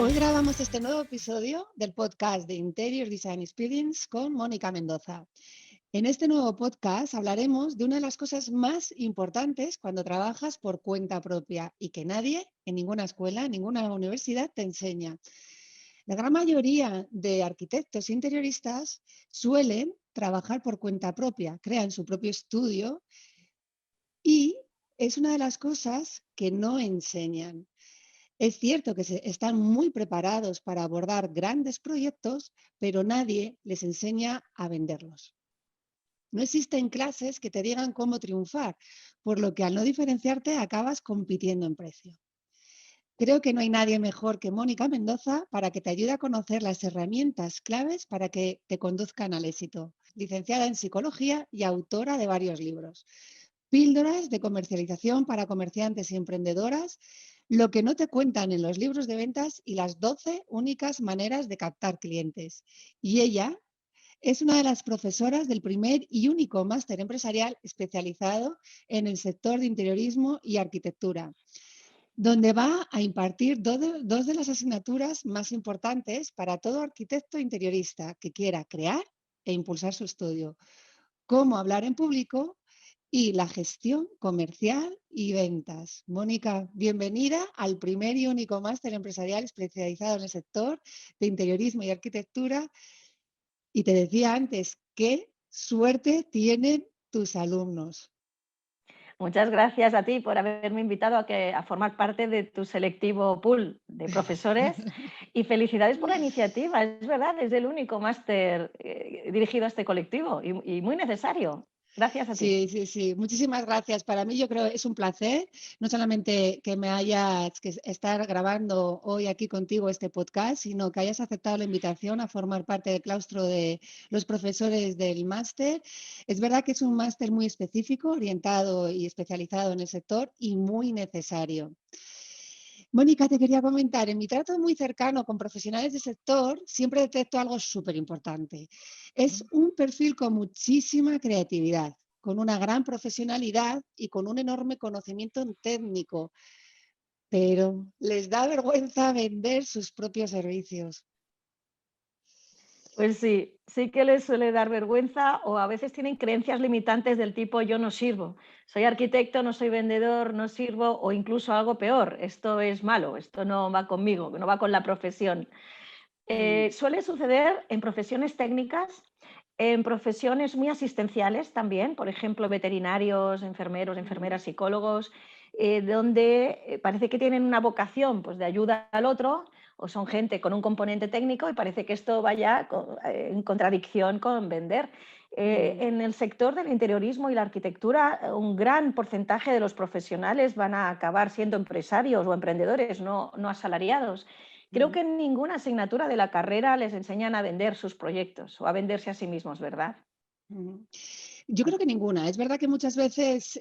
Hoy grabamos este nuevo episodio del podcast de Interior Design Experience con Mónica Mendoza. En este nuevo podcast hablaremos de una de las cosas más importantes cuando trabajas por cuenta propia y que nadie en ninguna escuela, en ninguna universidad te enseña. La gran mayoría de arquitectos interioristas suelen trabajar por cuenta propia, crean su propio estudio y es una de las cosas que no enseñan. Es cierto que están muy preparados para abordar grandes proyectos, pero nadie les enseña a venderlos. No existen clases que te digan cómo triunfar, por lo que al no diferenciarte acabas compitiendo en precio. Creo que no hay nadie mejor que Mónica Mendoza para que te ayude a conocer las herramientas claves para que te conduzcan al éxito. Licenciada en psicología y autora de varios libros. Píldoras de comercialización para comerciantes y emprendedoras, lo que no te cuentan en los libros de ventas y las 12 únicas maneras de captar clientes. Y ella es una de las profesoras del primer y único máster empresarial especializado en el sector de interiorismo y arquitectura, donde va a impartir dos de las asignaturas más importantes para todo arquitecto interiorista que quiera crear e impulsar su estudio: cómo hablar en público y la gestión comercial y ventas. Mónica, bienvenida al primer y único máster empresarial especializado en el sector de interiorismo y arquitectura. Y te decía antes, qué suerte tienen tus alumnos. Muchas gracias a ti por haberme invitado a formar parte de tu selectivo pool de profesores y felicidades por la iniciativa. Es verdad, es el único máster dirigido a este colectivo y muy necesario. Gracias a ti. Sí, sí, sí. Muchísimas gracias. Para mí yo creo es un placer, no solamente que me hayas que estar grabando hoy aquí contigo este podcast, sino que hayas aceptado la invitación a formar parte del claustro de los profesores del máster. Es verdad que es un máster muy específico, orientado y especializado en el sector y muy necesario. Mónica, te quería comentar, en mi trato muy cercano con profesionales del sector, siempre detecto algo súper importante. Es un perfil con muchísima creatividad, con una gran profesionalidad y con un enorme conocimiento técnico, pero les da vergüenza vender sus propios servicios. Pues sí, sí que les suele dar vergüenza o a veces tienen creencias limitantes del tipo yo no sirvo, soy arquitecto, no soy vendedor, no sirvo o incluso algo peor, esto es malo, esto no va conmigo, no va con la profesión. Suele suceder en profesiones técnicas, en profesiones muy asistenciales también, por ejemplo, veterinarios, enfermeros, enfermeras, psicólogos, donde parece que tienen una vocación pues, de ayuda al otro, o son gente con un componente técnico y parece que esto vaya en contradicción con vender. En el sector del interiorismo y la arquitectura, un gran porcentaje de los profesionales van a acabar siendo empresarios o emprendedores, no asalariados. Creo que en ninguna asignatura de la carrera les enseñan a vender sus proyectos o a venderse a sí mismos, ¿verdad? Ujú. Yo creo que ninguna. Es verdad que muchas veces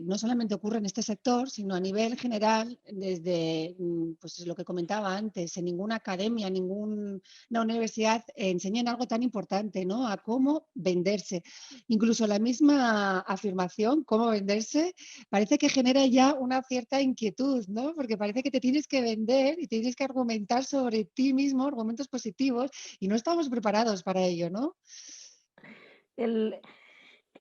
no solamente ocurre en este sector, sino a nivel general, desde pues lo que comentaba antes, en ninguna academia, ninguna universidad enseñan algo tan importante, ¿no? A cómo venderse. Incluso la misma afirmación, cómo venderse, parece que genera ya una cierta inquietud, ¿no? Porque parece que te tienes que vender y tienes que argumentar sobre ti mismo, argumentos positivos, y no estamos preparados para ello, ¿no? El,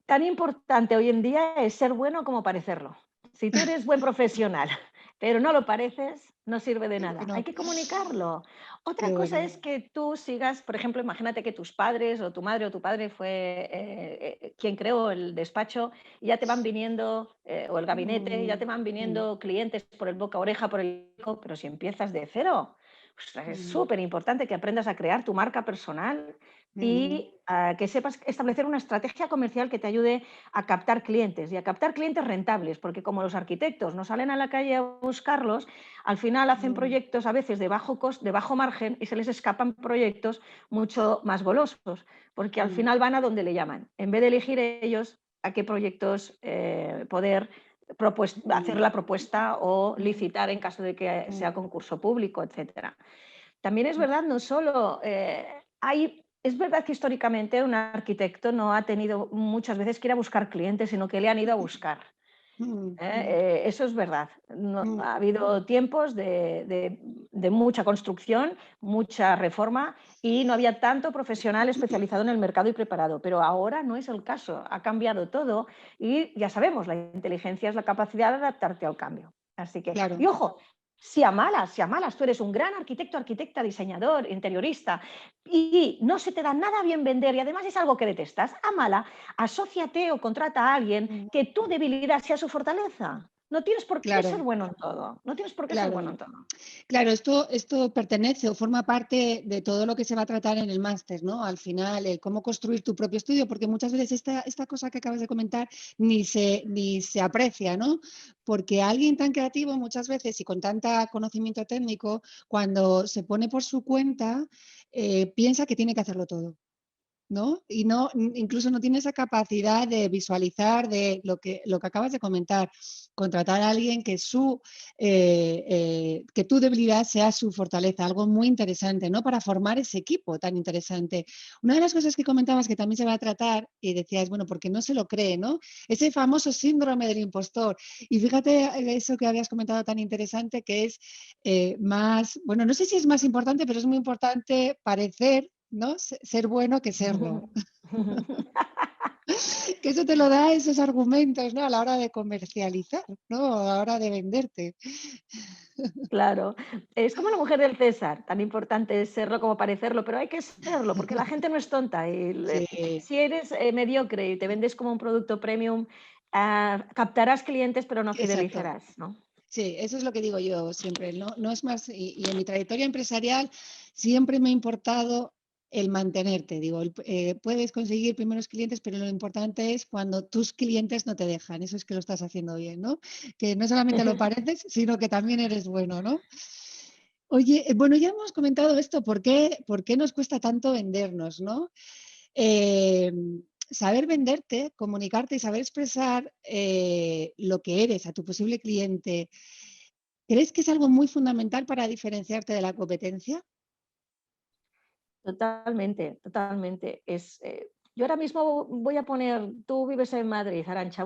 Tan importante hoy en día es ser bueno como parecerlo. Si tú eres buen profesional, pero no lo pareces, no sirve de Qué nada. Hay bueno, que comunicarlo. Otra qué cosa bueno. es que tú sigas, por ejemplo, imagínate que tus padres o tu madre o tu padre fue quien creó el despacho y ya te van viniendo, o el gabinete, ya Mm, te van mm, viniendo clientes por el boca a oreja, por el... Pero si empiezas de cero, ostras, es mm, súper importante que aprendas a crear tu marca personal mm, y que sepas establecer una estrategia comercial que te ayude a captar clientes y a captar clientes rentables, porque como los arquitectos no salen a la calle a buscarlos, al final hacen mm, proyectos a veces de bajo coste, de bajo margen y se les escapan proyectos mucho más golosos, porque al mm, final van a donde le llaman, en vez de elegir ellos a qué proyectos poder hacer mm, la propuesta o mm, licitar en caso de que sea mm, concurso público, etcétera. También es verdad, no solo es verdad que históricamente un arquitecto no ha tenido muchas veces que ir a buscar clientes, sino que le han ido a buscar. mm, mm, Eso es verdad. No, mm, ha habido tiempos de mucha construcción, mucha reforma y no había tanto profesional especializado en el mercado y preparado. Pero ahora no es el caso, ha cambiado todo y ya sabemos, la inteligencia es la capacidad de adaptarte al cambio. Así que, y Claro. ojo, si a malas, tú eres un gran arquitecto, arquitecta, diseñador, interiorista y no se te da nada bien vender y además es algo que detestas, a mala, asóciate o contrata a alguien que tu debilidad sea su fortaleza. No tienes por qué ser Claro, bueno en todo. No tienes por qué ser bueno claro. en todo. Claro, esto pertenece o forma parte de todo lo que se va a tratar en el máster, ¿no? Al final, cómo construir tu propio estudio, porque muchas veces esta cosa que acabas de comentar ni se aprecia, ¿no? Porque alguien tan creativo muchas veces y con tanta conocimiento técnico, cuando se pone por su cuenta, piensa que tiene que hacerlo todo. ¿No? Y no, incluso no tiene esa capacidad de visualizar de lo que acabas de comentar, contratar a alguien que tu debilidad sea su fortaleza, algo muy interesante, ¿no? Para formar ese equipo tan interesante. Una de las cosas que comentabas que también se va a tratar, y decías, bueno, porque no se lo cree, ¿no? Ese famoso síndrome del impostor. Y fíjate eso que habías comentado tan interesante, que es más, bueno, no sé si es más importante, pero es muy importante parecer, ¿no? Ser bueno que serlo. Que eso te lo da esos argumentos, ¿no? A la hora de comercializar, ¿no? A la hora de venderte. Claro, es como la mujer del César, tan importante es serlo como parecerlo, pero hay que serlo, porque la gente no es tonta. Sí, Si eres mediocre y te vendes como un producto premium, captarás clientes, pero no exacto. fidelizarás, ¿no? Sí, eso es lo que digo yo siempre. No es más, y en mi trayectoria empresarial siempre me ha importado el mantenerte. Digo, puedes conseguir primeros clientes, pero lo importante es cuando tus clientes no te dejan. Eso es que lo estás haciendo bien, ¿no? Que no solamente lo pareces, sino que también eres bueno, ¿no? Oye, bueno, ya hemos comentado esto, ¿por qué nos cuesta tanto vendernos, ¿no? Eh, Saber venderte, comunicarte y saber expresar lo que eres a tu posible cliente, ¿crees que es algo muy fundamental para diferenciarte de la competencia? Totalmente, totalmente. Yo ahora mismo voy a poner, tú vives en Madrid, Arancha,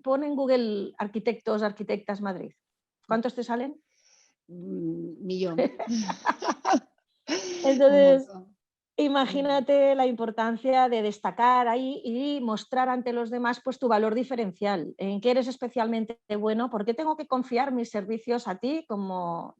pon en Google arquitectos, arquitectas Madrid. ¿Cuántos te salen? Millón. Un Entonces, montón. Mm, imagínate la importancia de destacar ahí y mostrar ante los demás pues, tu valor diferencial, en qué eres especialmente bueno, por qué tengo que confiar mis servicios a ti como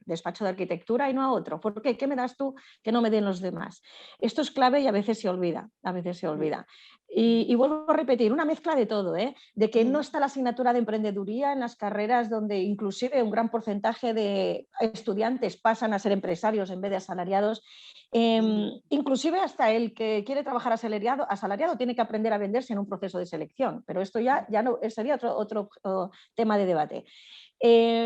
despacho de arquitectura y no a otro, ¿por qué? ¿Qué me das tú que no me den los demás? Esto es clave y a veces se olvida, a veces se mm, olvida. mm, Y vuelvo a repetir, una mezcla de todo, de que no mm, está la asignatura de emprendeduría en las carreras donde inclusive un gran porcentaje de estudiantes pasan a ser empresarios en vez de asalariados. mm. Inclusive hasta el que quiere trabajar asalariado tiene que aprender a venderse en un proceso de selección, pero esto ya no sería otro tema de debate.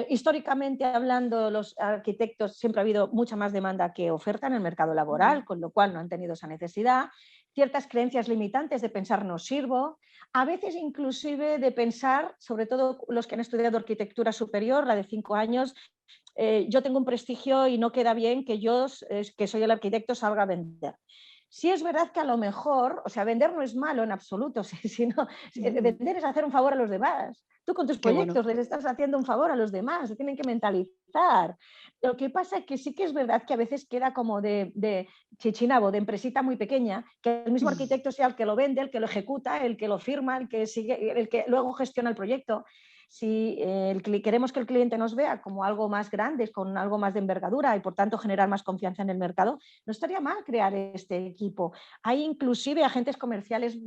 Históricamente hablando, los arquitectos siempre ha habido mucha más demanda que oferta en el mercado laboral, con lo cual no han tenido esa necesidad. Ciertas creencias limitantes de pensar no sirvo, a veces inclusive de pensar, sobre todo los que han estudiado arquitectura superior, la de 5 años, yo tengo un prestigio y no queda bien que yo, que soy el arquitecto, salga a vender. Sí es verdad que a lo mejor, o sea, vender no es malo en absoluto, sino vender es hacer un favor a los demás. Tú con tus Qué bueno. proyectos les estás haciendo un favor a los demás, se tienen que mentalizar. Lo que pasa es que sí que es verdad que a veces queda como de chichinabo, de empresita muy pequeña, que el mismo arquitecto sea el que lo vende, el que lo ejecuta, el que lo firma, el que, sigue, el que luego gestiona el proyecto. Si queremos que el cliente nos vea como algo más grande, con algo más de envergadura y por tanto generar más confianza en el mercado, no estaría mal crear este equipo. Hay inclusive agentes comerciales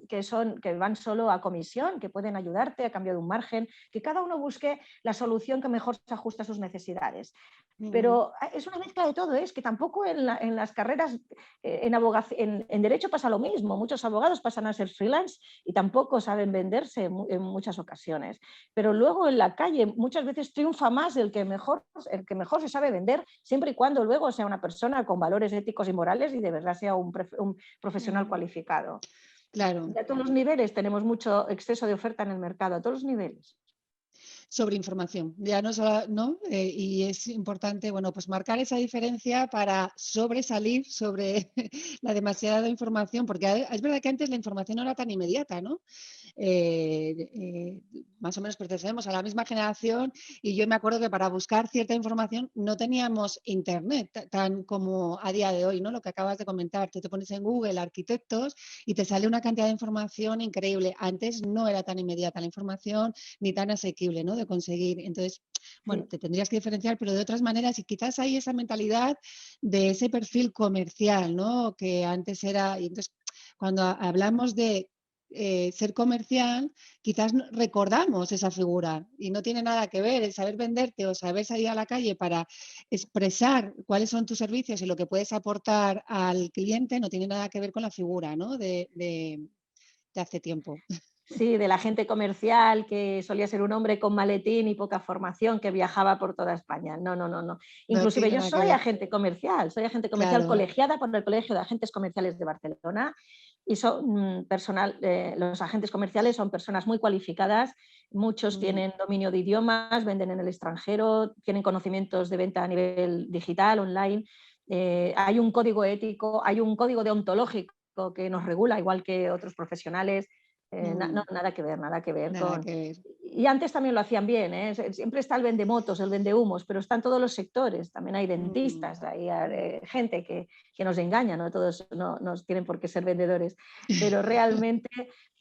que van solo a comisión, que pueden ayudarte a cambio de un margen, que cada uno busque la solución que mejor se ajuste a sus necesidades. Mm, Pero es una mezcla de todo, es que tampoco en las carreras, en derecho pasa lo mismo, muchos abogados pasan a ser freelance y tampoco saben venderse en muchas ocasiones. Pero luego en la calle muchas veces triunfa más el que mejor se sabe vender, siempre y cuando luego sea una persona con valores éticos y morales y de verdad sea un profesional mm. cualificado. Claro. De a todos los niveles tenemos mucho exceso de oferta en el mercado, a todos los niveles. Sobre información. Ya no solo, ¿no? Y es importante, bueno, pues marcar esa diferencia para sobresalir sobre la demasiada información, porque es verdad que antes la información no era tan inmediata, ¿no? más o menos pertenecemos a la misma generación y yo me acuerdo que para buscar cierta información no teníamos internet tan como a día de hoy, ¿no? Lo que acabas de comentar, tú te pones en Google arquitectos y te sale una cantidad de información increíble. Antes no era tan inmediata la información ni tan asequible, ¿no? De conseguir. Entonces, bueno, Sí. te tendrías que diferenciar, pero de otras maneras, y quizás hay esa mentalidad de ese perfil comercial, ¿no? Que antes era, y entonces cuando hablamos de ser comercial, quizás recordamos esa figura y no tiene nada que ver el saber venderte o saber salir a la calle para expresar cuáles son tus servicios y lo que puedes aportar al cliente, no tiene nada que ver con la figura, ¿no? de hace tiempo. Sí, del agente comercial que solía ser un hombre con maletín y poca formación que viajaba por toda España. No, no, no, no. No Inclusive tiene yo nada que ver. soy agente comercial Claro. colegiada por el Colegio de Agentes Comerciales de Barcelona y son los agentes comerciales son personas muy cualificadas, muchos tienen dominio de idiomas, venden en el extranjero, tienen conocimientos de venta a nivel digital, online. Hay un código ético, hay un código deontológico que nos regula, igual que otros profesionales. No, nada que ver, nada que ver Nada con... que ver. Y antes también lo hacían bien, ¿eh? Siempre está el vendemotos, el vendehumos, pero están todos los sectores. También hay dentistas, hay gente que nos engaña, no todos no tienen por qué ser vendedores, pero realmente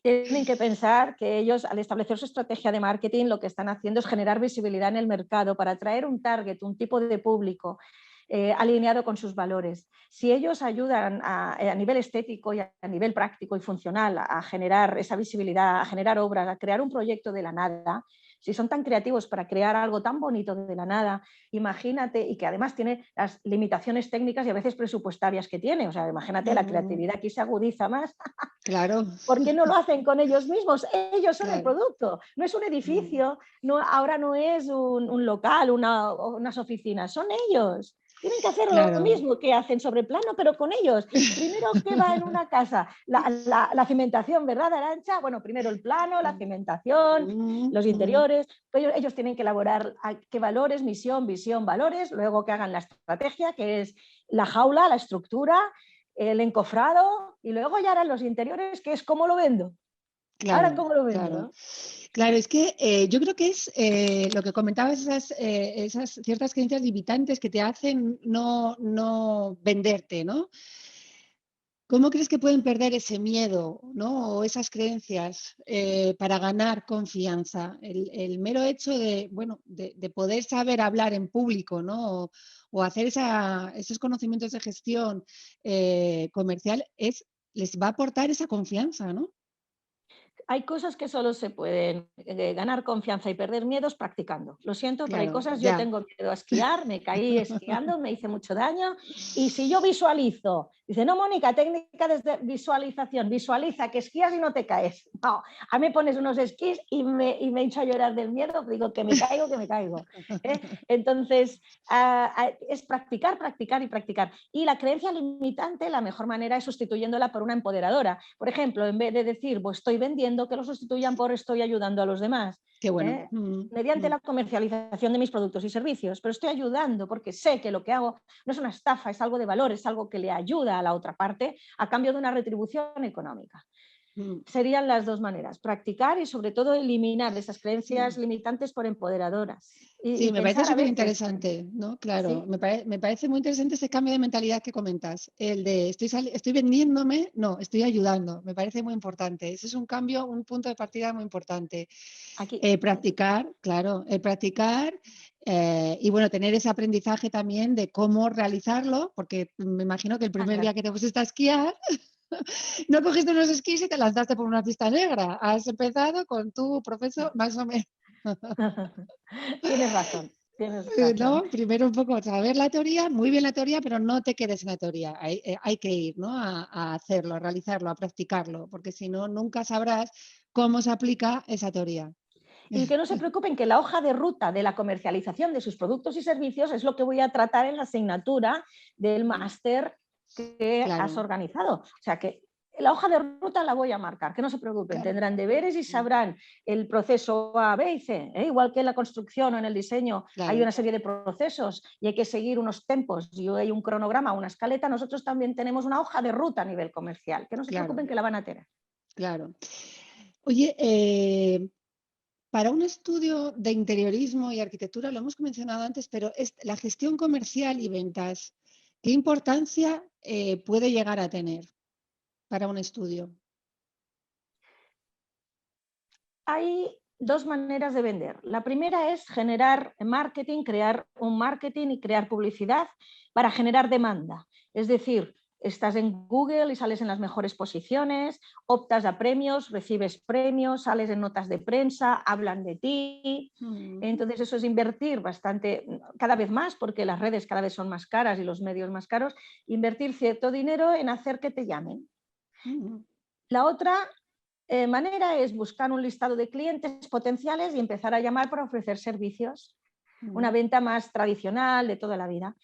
tienen que pensar que ellos, al establecer su estrategia de marketing, lo que están haciendo es generar visibilidad en el mercado para atraer un target, un tipo de público alineado con sus valores. Si ellos ayudan a nivel estético y a nivel práctico y funcional a generar esa visibilidad, a generar obras, a crear un proyecto de la nada, si son tan creativos para crear algo tan bonito de la nada, imagínate, y que además tiene las limitaciones técnicas y a veces presupuestarias que tiene, o sea, imagínate, la creatividad aquí se agudiza más. Claro, ¿Por qué no lo hacen con ellos mismos? Ellos son el claro. producto, no es un edificio, no, ahora no es un local, unas oficinas, son ellos. Tienen que hacer lo Claro. mismo que hacen sobre plano, pero con ellos. Primero, ¿qué va en una casa? La cimentación, ¿verdad, Arantxa? Bueno, primero el plano, la cimentación, los interiores. Ellos tienen que elaborar qué valores, misión, visión, valores, luego que hagan la estrategia, que es la jaula, la estructura, el encofrado, y luego ya harán los interiores, que es cómo lo vendo. Ahora, Claro, ¿cómo lo vendo? claro. ¿No? Claro, es que yo creo que es lo que comentabas, esas ciertas creencias limitantes que te hacen no venderte, ¿no? ¿Cómo crees que pueden perder ese miedo, ¿no? O esas creencias para ganar confianza? El mero hecho de, bueno, de poder saber hablar en público, ¿no? O hacer esos conocimientos de gestión comercial les va a aportar esa confianza, ¿no? Hay cosas que solo se pueden ganar confianza y perder miedos practicando. Lo siento, pero hay Claro, cosas, yo ya. tengo miedo a esquiar, me caí esquiando, me hice mucho daño, y si yo visualizo, dice, no, Mónica, técnica de visualización, visualiza que esquías y no te caes. No, a mí me pones unos esquís y me hincho a llorar del miedo, digo que me caigo, que me caigo. Entonces, es practicar, practicar y practicar. Y la creencia limitante, la mejor manera es sustituyéndola por una empoderadora. Por ejemplo, en vez de decir, pues estoy vendiendo, que lo sustituyan por estoy ayudando a los demás. Qué bueno. Mediante la comercialización de mis productos y servicios, pero estoy ayudando porque sé que lo que hago no es una estafa, es algo de valor, es algo que le ayuda a la otra parte a cambio de una retribución económica. Serían las dos maneras, practicar y sobre todo eliminar esas creencias limitantes por empoderadoras. Sí, Y me parece pensar a súper veces, interesante, ¿no? Claro, sí, me parece muy interesante ese cambio de mentalidad que comentas, el de estoy vendiéndome, no, estoy ayudando, me parece muy importante. Ese es un cambio, un punto de partida muy importante. aquí, Practicar, claro, practicar y bueno, tener ese aprendizaje también de cómo realizarlo, porque me imagino que el primer claro. día que te pusiste a esquiar, no cogiste unos esquís y te lanzaste por una pista negra. Has empezado con tu profesor, más o menos. Tienes razón, tienes razón. ¿No? Primero un poco saber la teoría, muy bien la teoría, pero no te quedes en la teoría. Hay que ir, ¿no? A hacerlo, a realizarlo, a practicarlo, porque si no, nunca sabrás cómo se aplica esa teoría. Y que no se preocupen que la hoja de ruta de la comercialización de sus productos y servicios es lo que voy a tratar en la asignatura del máster que has Claro, organizado. O sea que la hoja de ruta la voy a marcar, que no se preocupen, claro. tendrán deberes y sabrán el proceso A, B y C. Igual que en la construcción o en el diseño hay Claro, una serie de procesos y hay que seguir unos tempos y hay un cronograma, una escaleta, nosotros también tenemos una hoja de ruta a nivel comercial, que no se claro, preocupen que la van a tener. claro. Oye, para un estudio de interiorismo y arquitectura, lo hemos mencionado antes, pero la gestión comercial y ventas, ¿qué importancia puede llegar a tener para un estudio? Hay dos maneras de vender. La primera es generar marketing, crear un marketing y crear publicidad para generar demanda. Es decir, estás en Google y sales en las mejores posiciones, optas a premios, recibes premios, sales en notas de prensa, hablan de ti. Entonces eso es invertir bastante, cada vez más, porque las redes cada vez son más caras y los medios más caros, invertir cierto dinero en hacer que te llamen. La otra manera es buscar un listado de clientes potenciales y empezar a llamar para ofrecer servicios. Una venta más tradicional de toda la vida.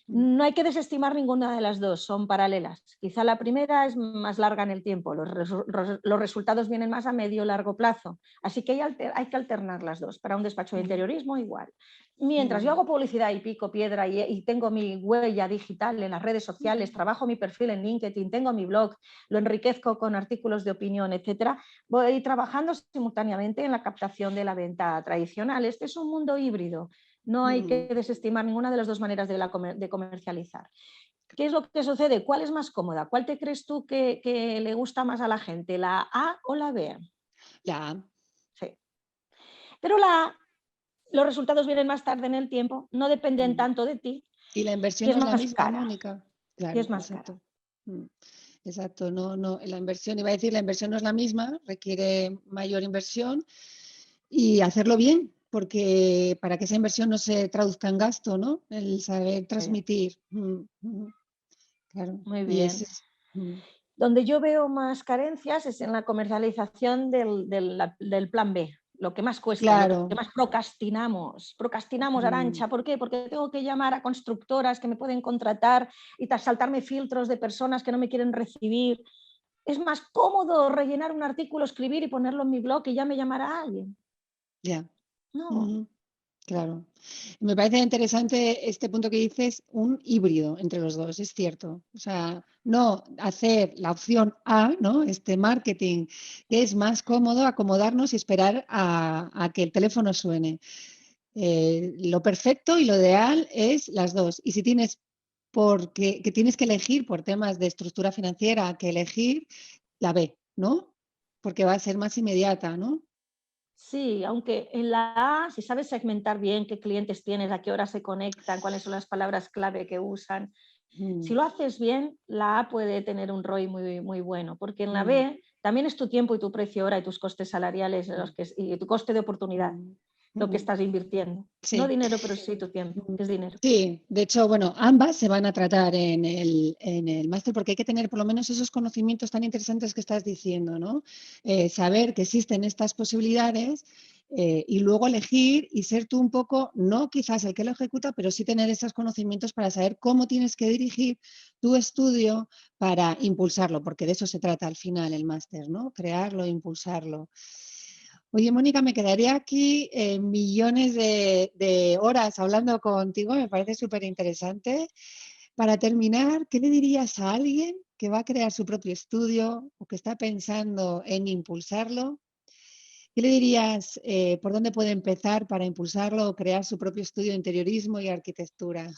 No hay que desestimar ninguna de las dos, son paralelas. Quizá la primera es más larga en el tiempo, los resultados vienen más a medio o largo plazo, así que hay que alternar las dos. Para un despacho de interiorismo igual. Mientras yo hago publicidad y pico piedra y tengo mi huella digital en las redes sociales, trabajo mi perfil en LinkedIn, tengo mi blog, lo enriquezco con artículos de opinión, etcétera, voy trabajando simultáneamente en la captación de la venta tradicional. Este es un mundo híbrido. No hay que desestimar ninguna de las dos maneras de comercializar. ¿Qué es lo que sucede? ¿Cuál es más cómoda? ¿Cuál te crees tú que le gusta más a la gente? ¿La A o la B? La A. Sí. Pero la A, los resultados vienen más tarde en el tiempo, no dependen tanto de ti Y la y inversión es no es la más misma, cara. Mónica. Y Claro, es más cara. exacto. Exacto, no, la inversión, iba a decir, la inversión no es la misma, requiere mayor inversión y hacerlo bien, porque para que esa inversión no se traduzca en gasto, ¿no? El saber transmitir. Claro. Muy Y bien. ese es. Donde yo veo más carencias es en la comercialización del plan B, lo que más cuesta, lo que Claro. más procrastinamos. Procrastinamos, Arantxa, ¿por qué? Porque tengo que llamar a constructoras que me pueden contratar y saltarme filtros de personas que no me quieren recibir. Es más cómodo rellenar un artículo, escribir y ponerlo en mi blog y ya me llamará alguien. Ya. No. Claro. Me parece interesante este punto que dices, un híbrido entre los dos, es cierto. O sea, no hacer la opción A, ¿no? Este marketing, que es más cómodo acomodarnos y esperar a que el teléfono suene. Lo perfecto y lo ideal es las dos. Y si tienes que tienes que elegir por temas de estructura financiera, que elegir la B, ¿no? Porque va a ser más inmediata, ¿no? Sí, aunque en la A, si sabes segmentar bien qué clientes tienes, a qué hora se conectan, cuáles son las palabras clave que usan, si Mm, lo haces bien, la A puede tener un ROI muy, muy bueno, porque en la mm, B también es tu tiempo y tu precio hora y tus costes salariales y tu coste de oportunidad, mm, lo que mm. estás invirtiendo. No Sí. dinero, pero sí tu tiempo, Mm, que es dinero. sí, de hecho, bueno, ambas se van a tratar en el máster porque hay que tener por lo menos esos conocimientos tan interesantes que estás diciendo, ¿no? Saber que existen estas posibilidades y luego elegir y ser tú un poco, no quizás el que lo ejecuta, pero sí tener esos conocimientos para saber cómo tienes que dirigir tu estudio para impulsarlo, porque de eso se trata al final el máster, ¿no? Crearlo e impulsarlo. Oye, Mónica, me quedaría aquí millones de horas hablando contigo, me parece súper interesante. Para terminar, ¿qué le dirías a alguien que va a crear su propio estudio o que está pensando en impulsarlo? ¿Qué le dirías por dónde puede empezar para impulsarlo o crear su propio estudio de interiorismo y arquitectura?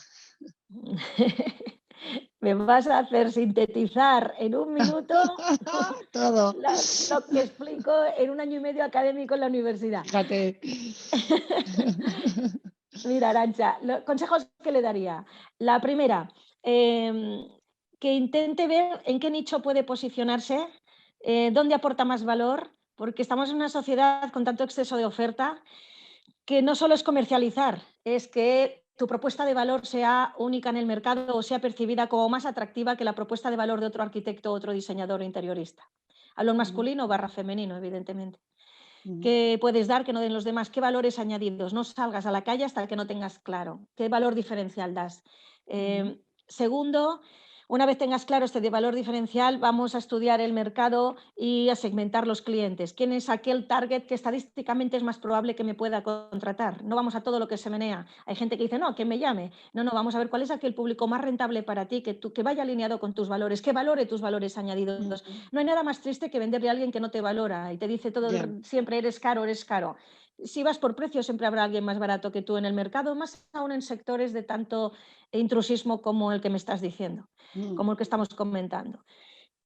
Me vas a hacer sintetizar en un minuto Todo, lo que explico en un año y medio académico en la universidad. fíjate. Mira, Arantxa, consejos que le daría. La primera, que intente ver en qué nicho puede posicionarse, dónde aporta más valor, porque estamos en una sociedad con tanto exceso de oferta que no solo es comercializar, es que tu propuesta de valor sea única en el mercado o sea percibida como más atractiva que la propuesta de valor de otro arquitecto o otro diseñador o interiorista. Hablo en masculino barra femenino, evidentemente. ¿Qué puedes dar que no den los demás? ¿Qué valores añadidos? No salgas a la calle hasta que no tengas claro. ¿Qué valor diferencial das? Segundo, Una vez tengas claro este de valor diferencial, vamos a estudiar el mercado y a segmentar los clientes. ¿Quién es aquel target que estadísticamente es más probable que me pueda contratar? No vamos a todo lo que se menea. Hay gente que dice, no, que me llame. No, no, vamos a ver cuál es aquel público más rentable para ti, que vaya alineado con tus valores, que valore tus valores añadidos. Mm, No hay nada más triste que venderle a alguien que no te valora y te dice ya. siempre eres caro, eres caro. Si vas por precio, siempre habrá alguien más barato que tú en el mercado, más aún en sectores de tanto intrusismo como el que me estás diciendo, Mm, como el que estamos comentando.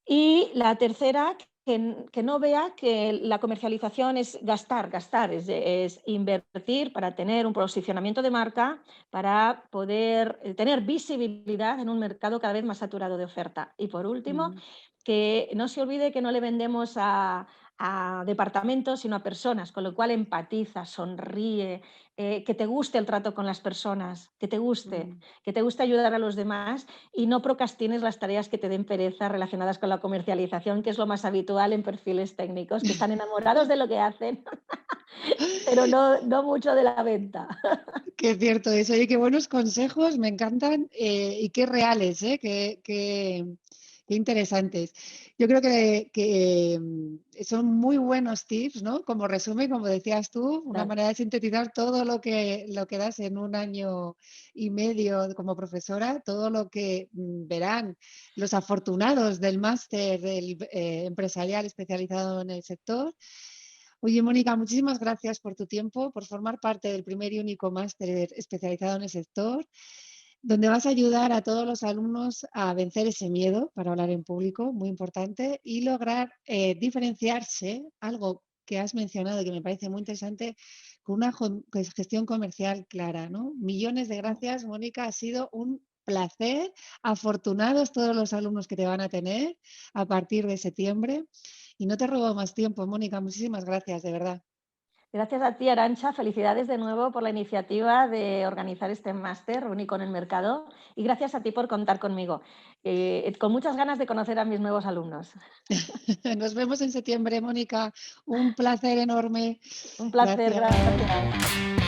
Y la tercera, que no vea que la comercialización es gastar, es invertir para tener un posicionamiento de marca, para poder tener visibilidad en un mercado cada vez más saturado de oferta. Y por último, mm. que no se olvide que no le vendemos a departamentos, sino a personas, con lo cual empatiza, sonríe, que te guste el trato con las personas, Mm. que te guste ayudar a los demás y no procrastines las tareas que te den pereza relacionadas con la comercialización, que es lo más habitual en perfiles técnicos, que están enamorados de lo que hacen, pero no mucho de la venta. Qué cierto es. Oye, qué buenos consejos, me encantan y qué reales, qué interesantes. Yo creo que son muy buenos tips, ¿no? Como resumen, como decías tú, una Claro. manera de sintetizar todo lo que das en un año y medio como profesora, todo lo que verán los afortunados del máster empresarial especializado en el sector. Oye, Mónica, muchísimas gracias por tu tiempo, por formar parte del primer y único máster especializado en el sector, donde vas a ayudar a todos los alumnos a vencer ese miedo para hablar en público, muy importante, y lograr diferenciarse, algo que has mencionado y que me parece muy interesante, con una gestión comercial clara, ¿no? Millones de gracias, Mónica, ha sido un placer. Afortunados todos los alumnos que te van a tener a partir de septiembre. Y no te robo más tiempo, Mónica. Muchísimas gracias, de verdad. Gracias a ti, Arancha. Felicidades de nuevo por la iniciativa de organizar este máster único en el mercado y gracias a ti por contar conmigo. Con muchas ganas de conocer a mis nuevos alumnos. Nos vemos en septiembre, Mónica. Un placer enorme. Un placer, Gracias. gracias.